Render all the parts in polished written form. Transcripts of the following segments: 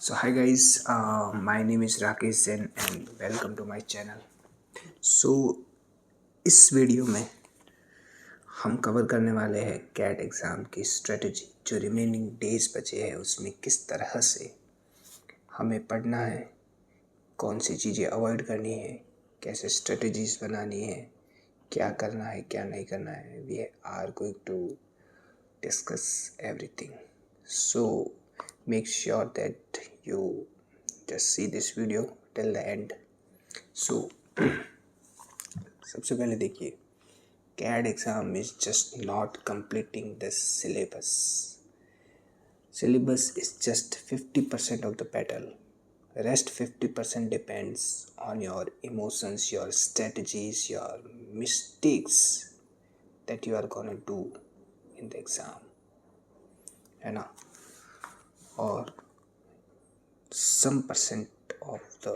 So hi guys, my name is Rakesh Jain and welcome to my channel. So इस video में हम cover करने वाले हैं कैट एग्ज़ाम की स्ट्रेटजी। जो रिमेनिंग डेज बचे हैं उसमें किस तरह से हमें पढ़ना है, कौन सी चीज़ें अवॉइड करनी है, कैसे स्ट्रेटजीज बनानी है, क्या करना है क्या नहीं करना है। We are going to discuss everything. So make sure that you just see this video till the end. So सबसे पहले देखिए, CAT exam is just not completing the syllabus. Syllabus is just 50% of the battle. Rest 50% depends on your emotions, your strategies, your mistakes that you are gonna do in the exam, है ना। और some percent of the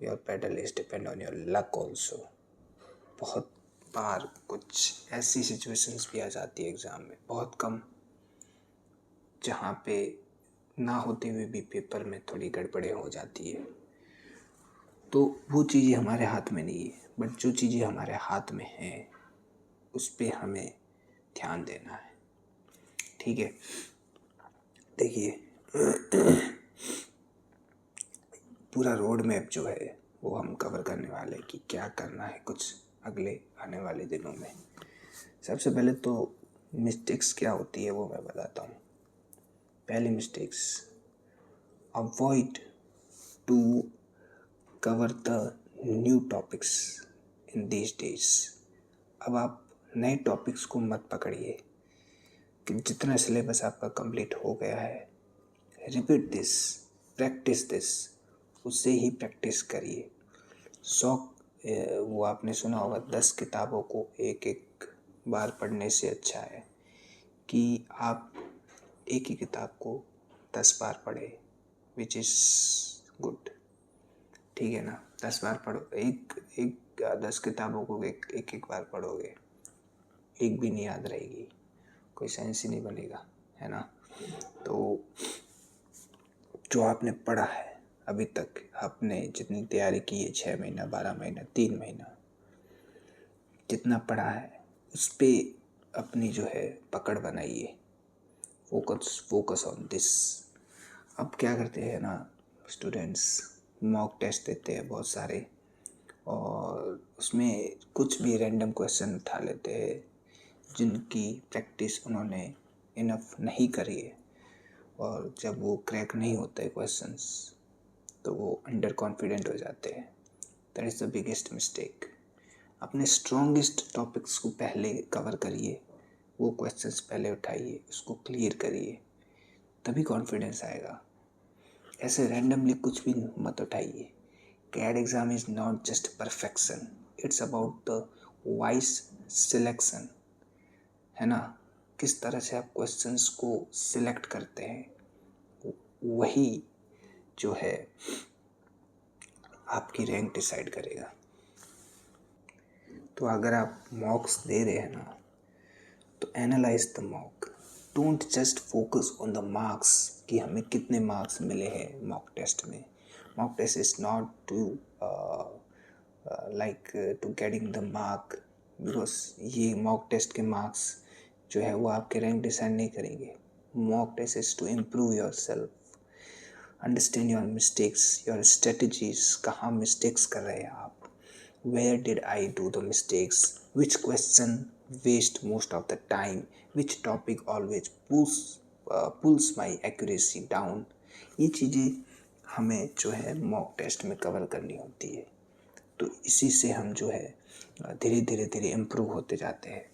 your battle is depend on your luck also. बहुत बार कुछ ऐसी situations भी आ जाती है exam में, बहुत कम, जहाँ पे ना होते हुए भी पेपर में थोड़ी गड़बड़ें हो जाती है। तो वो चीज़ें हमारे हाथ में नहीं है, बट जो चीज़ें हमारे हाथ में हैं उस पर हमें ध्यान देना है। ठीक है, देखिए पूरा रोड मैप जो है वो हम कवर करने वाले हैं कि क्या करना है कुछ अगले आने वाले दिनों में। सबसे पहले तो मिस्टेक्स क्या होती है वो मैं बताता हूँ। पहली mistakes, avoid to cover the new topics in these days. अब आप नए टॉपिक्स को मत पकड़िए कि जितना सिलेबस आपका कंप्लीट हो गया है, रिपीट दिस, प्रैक्टिस दिस, उससे ही प्रैक्टिस करिए। वो आपने सुना होगा 10 किताबों को एक एक बार पढ़ने से अच्छा है कि आप एक ही किताब को 10 बार पढ़े, विच इज़ गुड। ठीक है ना, 10 बार पढ़ो, 10 किताबों को एक एक बार पढ़ोगे, एक भी नहीं याद रहेगी, कोई सेंस ही नहीं बनेगा, है ना। तो जो आपने पढ़ा है अभी तक, आपने जितनी तैयारी की है 6 महीना 12 महीना 3 महीना, जितना पढ़ा है उस पर अपनी जो है पकड़ बनाइए। Focus on this. अब क्या करते हैं ना स्टूडेंट्स, मॉक टेस्ट देते हैं बहुत सारे, और उसमें कुछ भी रैंडम क्वेश्चन उठा लेते हैं जिनकी प्रैक्टिस उन्होंने इनफ नहीं करी है, और जब वो क्रैक नहीं होते क्वेश्चंस तो वो अंडर कॉन्फिडेंट हो जाते हैं। That is the biggest mistake. अपने स्ट्रॉन्गेस्ट टॉपिक्स को पहले कवर करिए, वो क्वेश्चंस पहले उठाइए, उसको क्लियर करिए, तभी कॉन्फिडेंस आएगा। ऐसे रैंडमली कुछ भी मत उठाइए। CAT exam is not just perfection, it's about the wise selection, है ना। किस तरह से आप क्वेश्चंस को सिलेक्ट करते हैं वही जो है आपकी रैंक डिसाइड करेगा। तो अगर आप मॉक्स दे रहे हैं ना, तो analyse the mock, don't just focus on the marks कि हमें कितने मार्क्स मिले हैं मॉक टेस्ट में। Mock test is not to like to getting the mark, because ये मॉक टेस्ट के मार्क्स जो है वो आपके रैंक डिसाइड नहीं करेंगे। Mock test is to improve yourself, understand your mistakes, your strategies, कहाँ मिस्टेक्स कर रहे हैं आप, where did I do the mistakes, which question waste most of the time, which topic always pulls my accuracy down। ये चीज़ें हमें जो है मॉक टेस्ट में कवर करनी होती है। तो इसी से हम जो है धीरे धीरे धीरे इम्प्रूव होते जाते हैं।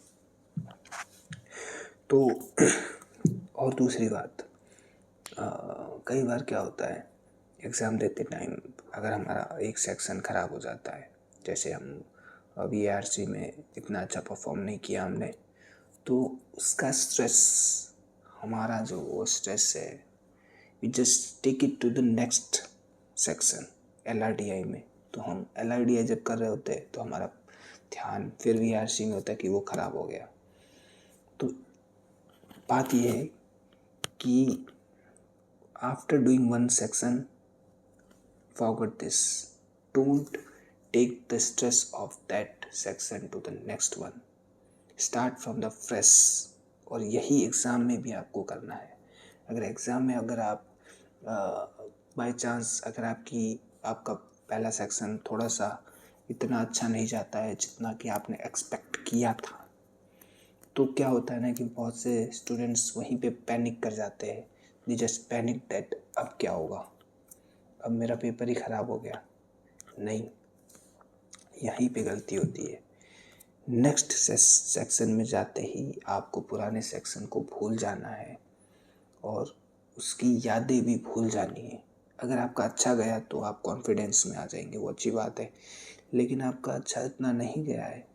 तो और दूसरी बात, कई बार क्या होता है एग्ज़ाम देते टाइम अगर हमारा एक सेक्शन ख़राब हो जाता है, जैसे हम VRC में इतना अच्छा परफॉर्म नहीं किया हमने, तो उसका स्ट्रेस, हमारा जो वो स्ट्रेस है, we just take it to the next section LRDI में। तो हम LRDI जब कर रहे होते हैं तो हमारा ध्यान फिर VRC में होता है कि वो ख़राब हो गया। तो बात ये है कि after doing one section, forget this. Don't take the stress of that section to the next one. Start from the fresh. और यही एग्ज़ाम में भी आपको करना है. अगर एग्ज़ाम में अगर आप बाय चांस अगर आपका पहला सेक्शन थोड़ा सा इतना अच्छा नहीं जाता है जितना कि आपने एक्सपेक्ट किया था, तो क्या होता है ना कि बहुत से स्टूडेंट्स वहीं पे पैनिक कर जाते हैं. दे जस्ट पैनिक दैट अब क्या होगा, अब मेरा पेपर ही ख़राब हो गया. नहीं, यहीं पे गलती होती है. नेक्स्ट सेक्शन में जाते ही आपको पुराने सेक्शन को भूल जाना है और उसकी यादें भी भूल जानी है. अगर आपका अच्छा गया तो आप कॉन्फिडेंस में आ जाएंगे, वो अच्छी बात है. लेकिन आपका अच्छा इतना नहीं गया है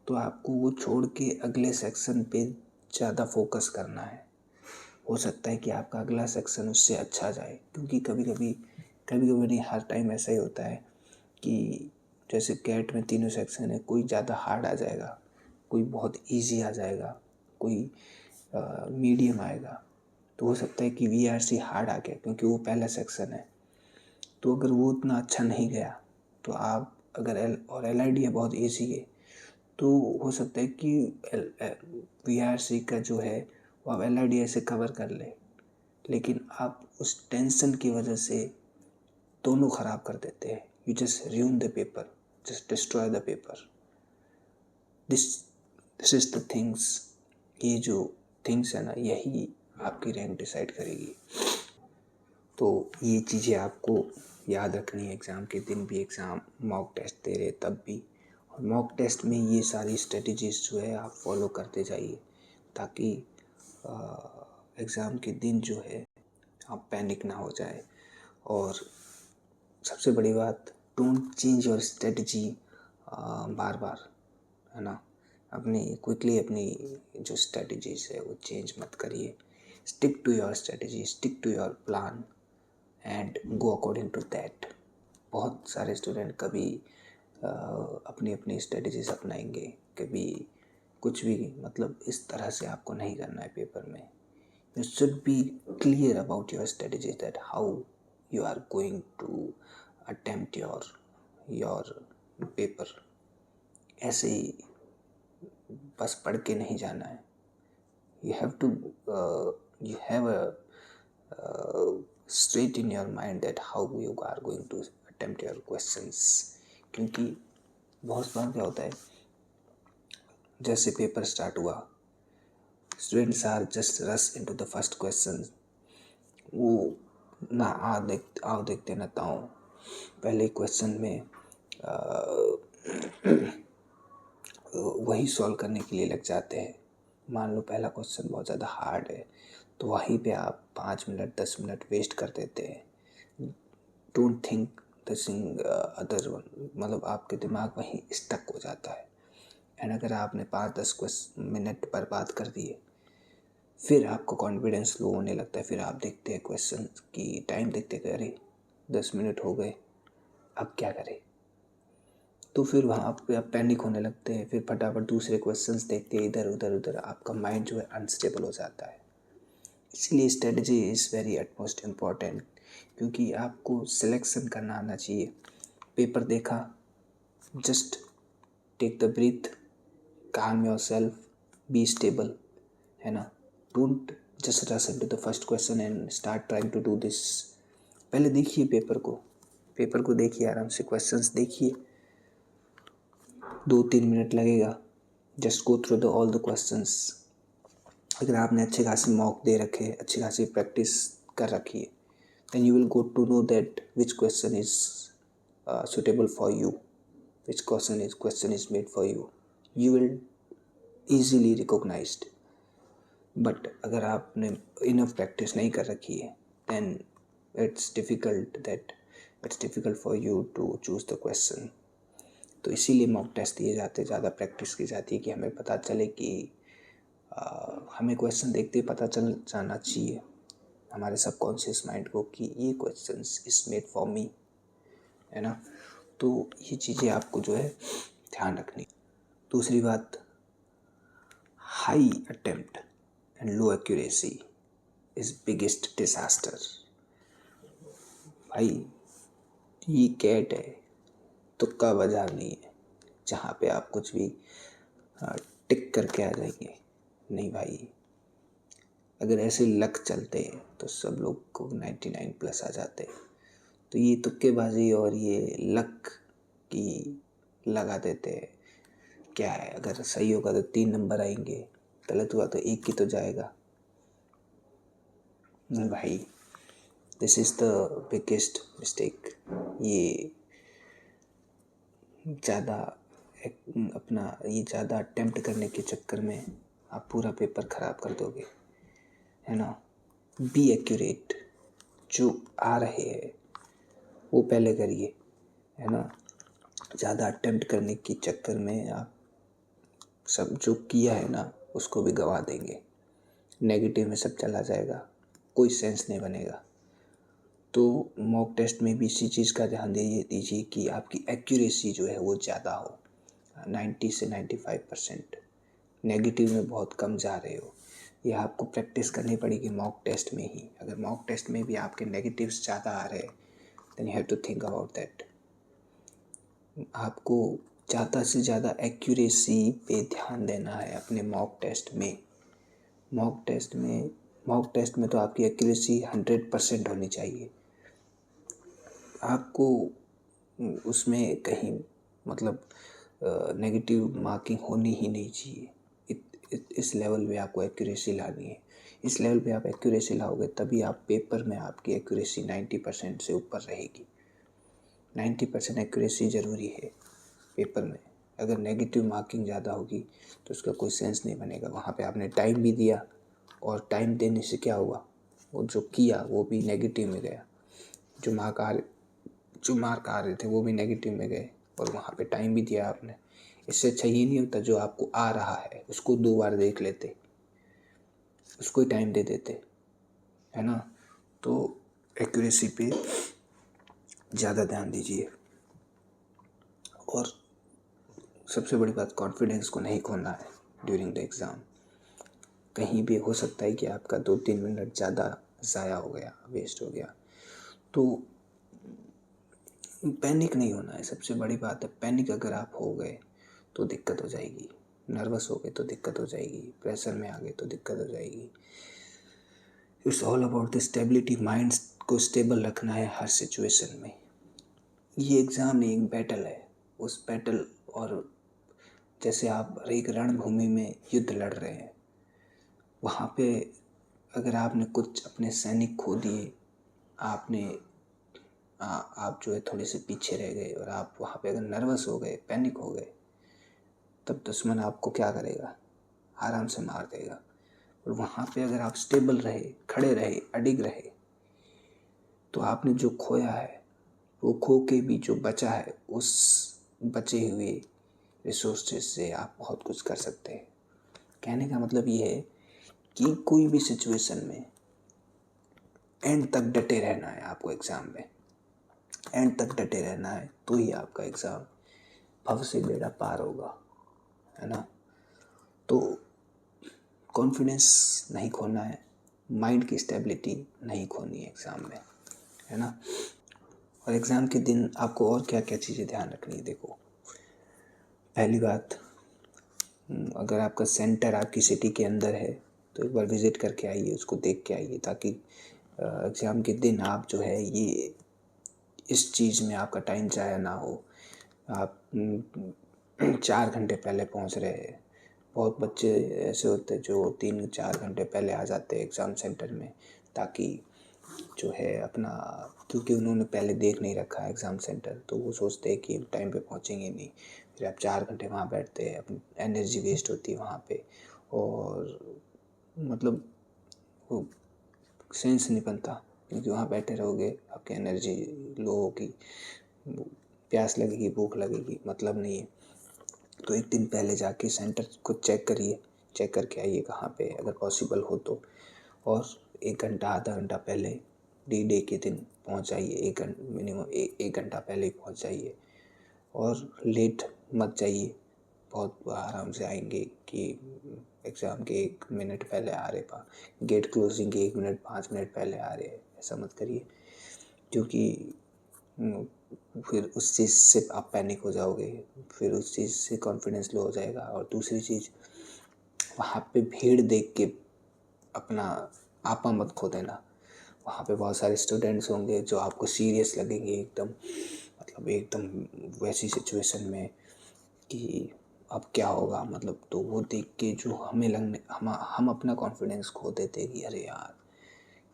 तो आपको वो छोड़ के अगले सेक्शन पे ज़्यादा फोकस करना है. हो सकता है कि आपका अगला सेक्शन उससे अच्छा जाए, क्योंकि कभी कभी नहीं, हर टाइम ऐसा ही होता है कि जैसे कैट में तीनों सेक्शन है, कोई ज़्यादा हार्ड आ जाएगा, कोई बहुत इजी आ जाएगा, कोई मीडियम आएगा. तो हो सकता है कि VRC हार्ड आ गया क्योंकि वो पहला सेक्शन है. तो अगर वो उतना अच्छा नहीं गया तो आप अगर LID है बहुत इजी है, तो हो सकता है कि VRC का जो है वो आप LID से कवर कर ले, लेकिन आप उस टेंशन की वजह से दोनों ख़राब कर देते हैं. You just ruin the paper, just destroy the paper. This is the things. ये जो थिंग्स है ना, यही आपकी रैंक डिसाइड करेगी. तो ये चीज़ें आपको याद रखनी है. एग्ज़ाम के दिन भी, एग्ज़ाम मॉक टेस्ट दे रहे तब भी, और मॉक टेस्ट में ये सारी स्ट्रेटजीज़ जो है आप फॉलो करते जाइए, ताकि एग्ज़ाम के दिन जो है आप पैनिक ना हो जाए. और सबसे बड़ी बात, डोंट चेंज योर स्ट्रेटजी बार बार, है ना. क्विकली अपनी जो स्ट्रेटजीज है वो चेंज मत करिए. Stick to your strategy, stick to your plan and go according to that. बहुत सारे स्टूडेंट कभी अपनी अपनी स्ट्रेटजीज अपनाएंगे, कभी कुछ भी, मतलब इस तरह से आपको नहीं करना है पेपर में. You should be clear about your strategy, that how you are going to attempt your paper. ऐसे ही बस पढ़ के नहीं जाना है. you have a straight in your mind that how you are going to attempt your questions. क्योंकि बहुत बार क्या होता है, जैसे पेपर स्टार्ट हुआ, students are just rush into the first question. वो ना आओ देखते ना ताओ, पहले क्वेश्चन में वही सॉल्व करने के लिए लग जाते हैं. मान लो पहला क्वेश्चन बहुत ज़्यादा हार्ड है, तो वहीं पे आप 5 मिनट 10 मिनट वेस्ट कर देते हैं. Don't think Dissing other one, मतलब आपके दिमाग वहीं स्टक हो जाता है. एंड अगर आपने 5-10 मिनट बर्बाद कर दिए, फिर आपको कॉन्फिडेंस लो होने लगता है. फिर आप देखते हैं क्वेश्चन की टाइम, देखते हैं अरे 10 मिनट हो गए, अब क्या करें. तो फिर वहाँ पे आप पैनिक होने लगते हैं. फिर फटाफट दूसरे क्वेश्चंस देखते हैं, इधर उधर आपका माइंड जो है अनस्टेबल हो जाता है. इसलिए strategy is very utmost important, क्योंकि आपको सिलेक्शन करना आना चाहिए. पेपर देखा, just take the breath, calm yourself, be stable, है ना. Don't just rush into the first question and start trying to do this. पहले देखिए पेपर को देखिए, आराम से क्वेश्चंस देखिए. 2-3 मिनट लगेगा. Just go through the all the questions. अगर आपने अच्छे खासी मॉक दे रखे, अच्छी खासी प्रैक्टिस कर रखी है, then you will go to know that which question is suitable for you, which question is made for you. You will easily recognized. But अगर आपने enough practice नहीं कर रखी है, then it's difficult for you to choose the question. तो इसीलिए mock test दिए जाते, ज़्यादा प्रैक्टिस की जाती है कि हमें पता चले कि हमें क्वेश्चन देखते ही पता चल जाना चाहिए हमारे सबकॉन्शियस माइंड को कि ये question is made for me, है ना. तो ये चीज़ें आपको जो है ध्यान रखनी. दूसरी बात, high attempt and low accuracy is biggest disaster. भाई ये कैट है, तुक्का बाजार नहीं है जहाँ पे आप कुछ भी टिक करके आ जाएंगे। नहीं भाई, अगर ऐसे लक चलते तो सब लोग को 99+ आ जाते। तो ये तुक्केबाजी और ये लक की लगा देते हैं। क्या है, अगर सही होगा तो 3 नंबर आएंगे, गलत हुआ तो 1 की तो जाएगा। नहीं भाई, this is the biggest mistake. ये ज़्यादा अटेम्प्ट करने के चक्कर में आप पूरा पेपर ख़राब कर दोगे, है ना। बी एक्यूरेट, जो आ रहे हैं वो पहले करिए, है ना। ज़्यादा अटेम्प्ट करने के चक्कर में आप सब जो किया है ना उसको भी गवा देंगे, नेगेटिव में सब चला जाएगा, कोई सेंस नहीं बनेगा। तो मॉक टेस्ट में भी इसी चीज़ का ध्यान दीजिए कि आपकी एक्यूरेसी जो है वो ज़्यादा हो, 90 से 95%। नेगेटिव में बहुत कम जा रहे हो, ये आपको प्रैक्टिस करनी पड़ेगी मॉक टेस्ट में ही। अगर मॉक टेस्ट में भी आपके नेगेटिव्स ज़्यादा आ रहे हैं, then you have to think about that. आपको ज़्यादा से ज़्यादा एक्यूरेसी पे ध्यान देना है अपने मॉक टेस्ट में। मॉक टेस्ट में तो आपकी एक्यूरेसी 100% होनी चाहिए। आपको उसमें कहीं मतलब नेगेटिव मार्किंग होनी ही नहीं चाहिए। इस लेवल पे आपको एक्यूरेसी लानी है। इस लेवल पे आप एक्यूरेसी लाओगे तभी आप पेपर में आपकी एक्यूरेसी 90% से ऊपर रहेगी। 90% एक्यूरेसी ज़रूरी है पेपर में। अगर नेगेटिव मार्किंग ज़्यादा होगी तो उसका कोई सेंस नहीं बनेगा। वहाँ पे आपने टाइम भी दिया और टाइम देने से क्या हुआ, वो जो किया वो भी नेगेटिव में गया। जो मार्क आ रहे थे वो भी नेगेटिव में गए और वहाँ पे टाइम भी दिया आपने। इससे अच्छा ये नहीं होता जो आपको आ रहा है उसको 2 बार देख लेते, उसको ही टाइम दे देते, है ना। तो एक्यूरेसी पे ज़्यादा ध्यान दीजिए। और सबसे बड़ी बात, कॉन्फिडेंस को नहीं खोना है ड्यूरिंग द एग्ज़ाम। कहीं भी हो सकता है कि आपका 2-3 मिनट ज़्यादा ज़ाया हो गया, वेस्ट हो गया। तो पैनिक नहीं होना है, सबसे बड़ी बात है। पैनिक अगर आप हो गए तो दिक्कत हो जाएगी, नर्वस हो गए तो दिक्कत हो जाएगी, प्रेशर में आ गए तो दिक्कत हो जाएगी। It's all about the stability. Mind को स्टेबल रखना है हर सिचुएशन में। ये एग्ज़ाम नहीं, एक बैटल है। उस बैटल, और जैसे आप एक रणभूमि में युद्ध लड़ रहे हैं, वहाँ पे अगर आपने कुछ अपने सैनिक खो दिए, आप जो है थोड़े से पीछे रह गए और आप वहाँ पे अगर नर्वस हो गए, पैनिक हो गए, तब दुश्मन आपको क्या करेगा, आराम से मार देगा। और वहाँ पे अगर आप स्टेबल रहे, खड़े रहे, अडिग रहे, तो आपने जो खोया है वो खो के भी जो बचा है, उस बचे हुए रिसोर्सेज से आप बहुत कुछ कर सकते हैं। कहने का मतलब ये है कि कोई भी सिचुएशन में एंड तक डटे रहना है आपको। एग्ज़ाम में एंड तक डटे रहना है तो ही आपका एग्ज़ाम भव से बेड़ा पार होगा, है ना। तो कॉन्फिडेंस नहीं खोना है, माइंड की स्टेबिलिटी नहीं खोनी है एग्ज़ाम में, है ना। और एग्ज़ाम के दिन आपको और क्या क्या चीज़ें ध्यान रखनी है। देखो, पहली बात, अगर आपका सेंटर आपकी सिटी के अंदर है तो एक बार विज़िट करके आइए, उसको देख के आइए, ताकि एग्ज़ाम के दिन आप जो है ये इस चीज़ में आपका टाइम ज़ाया ना हो। आप 4 घंटे पहले पहुंच रहे हैं। बहुत बच्चे ऐसे होते हैं जो 3-4 घंटे पहले आ जाते हैं एग्ज़ाम सेंटर में, ताकि जो है अपना, क्योंकि उन्होंने पहले देख नहीं रखा है एग्ज़ाम सेंटर, तो वो सोचते हैं कि टाइम पे पहुंचेंगे नहीं। फिर आप 4 घंटे वहाँ बैठते हैं, अपनी एनर्जी वेस्ट होती है वहाँ पे, और मतलब वो सेंस नहीं बनता, क्योंकि वहाँ बैठे रहोगे आपकी एनर्जी लो होगी, प्यास लगेगी, भूख लगेगी, मतलब नहीं है। तो एक दिन पहले जाके सेंटर को चेक करिए, चेक करके आइए कहाँ पे, अगर पॉसिबल हो तो। और 1 घंटा आधा घंटा पहले D-Day के दिन पहुँच जाइए, मिनिमम 1 घंटा पहले ही पहुँच जाइए। और लेट मत जाइए, बहुत आराम से आएंगे कि एग्ज़ाम के 1 मिनट पहले आ रहे, गेट क्लोजिंग के 1 मिनट 5 मिनट पहले आ रहे, ऐसा मत करिए। क्योंकि फिर उस चीज़ से आप पैनिक हो जाओगे, फिर उस चीज़ से कॉन्फिडेंस लो हो जाएगा। और दूसरी चीज़, वहाँ पे भीड़ देख के अपना आपा मत खो देना। वहाँ पे बहुत सारे स्टूडेंट्स होंगे जो आपको सीरियस लगेंगे एकदम, मतलब एकदम वैसी सिचुएशन में कि अब क्या होगा, मतलब तो वो देख के जो हमें लगने हम अपना कॉन्फिडेंस खो देते कि अरे यार,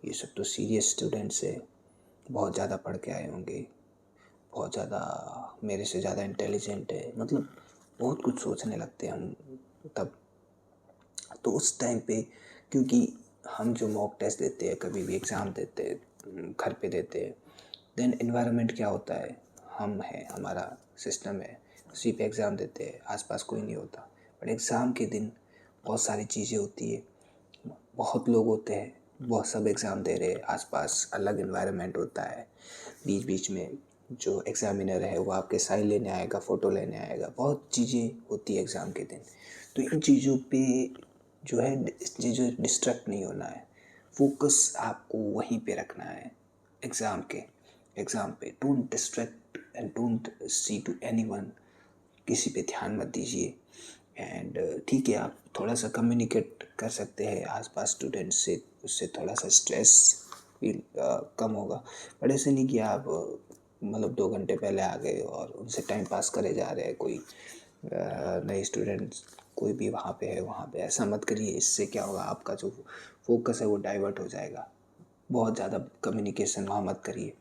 ये सब तो सीरियस स्टूडेंट्स है, बहुत ज़्यादा पढ़ के आए होंगे, बहुत ज़्यादा मेरे से ज़्यादा इंटेलिजेंट है, मतलब बहुत कुछ सोचने लगते हैं हम तब। तो उस टाइम पे, क्योंकि हम जो मॉक टेस्ट देते हैं, कभी भी एग्ज़ाम देते हैं, घर पे देते हैं, देन इन्वायरमेंट क्या होता है, हम हैं, हमारा सिस्टम है, उसी पे एग्ज़ाम देते हैं, आसपास कोई नहीं होता। बट एग्ज़ाम के दिन बहुत सारी चीज़ें होती है, बहुत लोग होते हैं, बहुत सब एग्ज़ाम दे रहे हैं, आसपास अलग इन्वायरमेंट होता है, बीच बीच में जो एग्ज़ामिनर है वो आपके साइन लेने आएगा, फ़ोटो लेने आएगा, बहुत चीज़ें होती है एग्ज़ाम के दिन। तो इन चीज़ों पे जो है, चीज़ों डिस्ट्रैक्ट नहीं होना है, फोकस आपको वहीं पे रखना है एग्ज़ाम पे। Don't distract and don't see to anyone, किसी पे ध्यान मत दीजिए। एंड ठीक है, आप थोड़ा सा कम्युनिकेट कर सकते हैं आसपास स्टूडेंट्स से, उससे थोड़ा सा स्ट्रेस फील कम होगा। बट ऐसे नहीं कि आप मतलब 2 घंटे पहले आ गए और उनसे टाइम पास करे जा रहे हैं, कोई नए स्टूडेंट्स कोई भी वहाँ पे है वहाँ पे, ऐसा मत करिए। इससे क्या होगा, आपका जो फोकस है वो डाइवर्ट हो जाएगा। बहुत ज़्यादा कम्युनिकेशन वहाँ मत करिए,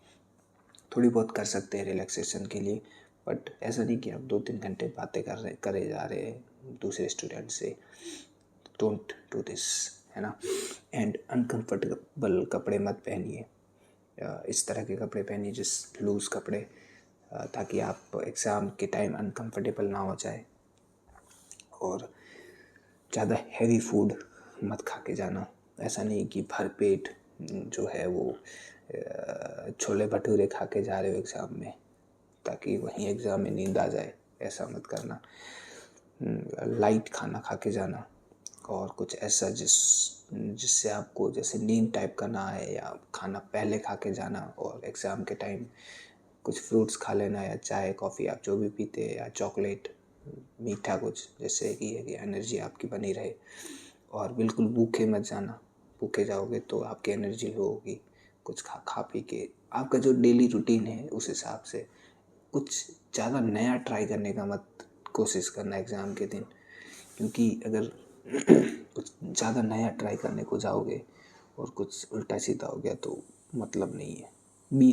थोड़ी बहुत कर सकते हैं रिलैक्सेशन के लिए, बट ऐसा नहीं कि आप 2-3 घंटे बातें करे जा रहे हैं दूसरे स्टूडेंट से। डोंट डू दिस, है ना। एंड अनकंफर्टेबल कपड़े मत पहनिए, इस तरह के कपड़े पहनिए, जिस लूज़ कपड़े, ताकि आप एग्ज़ाम के टाइम अनकंफर्टेबल ना हो जाए। और ज़्यादा हैवी फूड मत खा के जाना, ऐसा नहीं कि भर पेट जो है वो छोले भटूरे खा के जा रहे हो एग्ज़ाम में, ताकि वहीं एग्ज़ाम में नींद आ जाए, ऐसा मत करना। लाइट खाना खा के जाना, और कुछ ऐसा जिससे आपको जैसे नींद टाइप का ना आए, या खाना पहले खा के जाना, और एग्ज़ाम के टाइम कुछ फ्रूट्स खा लेना, या चाय कॉफ़ी आप जो भी पीते हैं, या चॉकलेट, मीठा कुछ, जिससे कि एनर्जी आपकी बनी रहे। और बिल्कुल भूखे मत जाना, भूखे जाओगे तो आपकी एनर्जी लो होगी। कुछ खा पी के आपका जो डेली रूटीन है उस हिसाब से, कुछ ज़्यादा नया ट्राई करने का मत कोशिश करना एग्ज़ाम के दिन, क्योंकि अगर कुछ ज़्यादा नया ट्राई करने को जाओगे और कुछ उल्टा सीधा हो गया तो मतलब नहीं है। B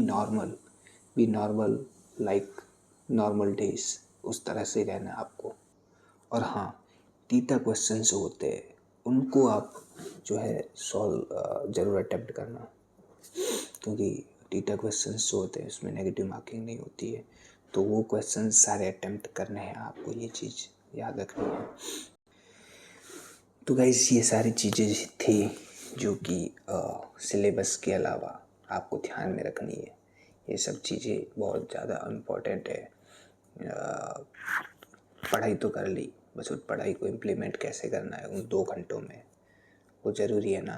normal like normal days, उस तरह से रहना है आपको। और हाँ, टीटा क्वेश्चन जो होते हैं उनको आप जो है सॉल्व ज़रूर अटेम्प्ट करना, क्योंकि टीटा क्वेश्चंस जो होते हैं उसमें नेगेटिव मार्किंग नहीं होती है। तो वो क्वेश्चन सारे अटेम्प्ट करने हैं आपको, ये चीज़ याद रखनी है। तो गाइस, ये सारी चीज़ें थी जो कि सिलेबस के अलावा आपको ध्यान में रखनी है। ये सब चीज़ें बहुत ज़्यादा इम्पोर्टेंट है। पढ़ाई तो कर ली, बस उस पढ़ाई को इम्प्लीमेंट कैसे करना है उन 2 घंटों में, वो ज़रूरी है ना।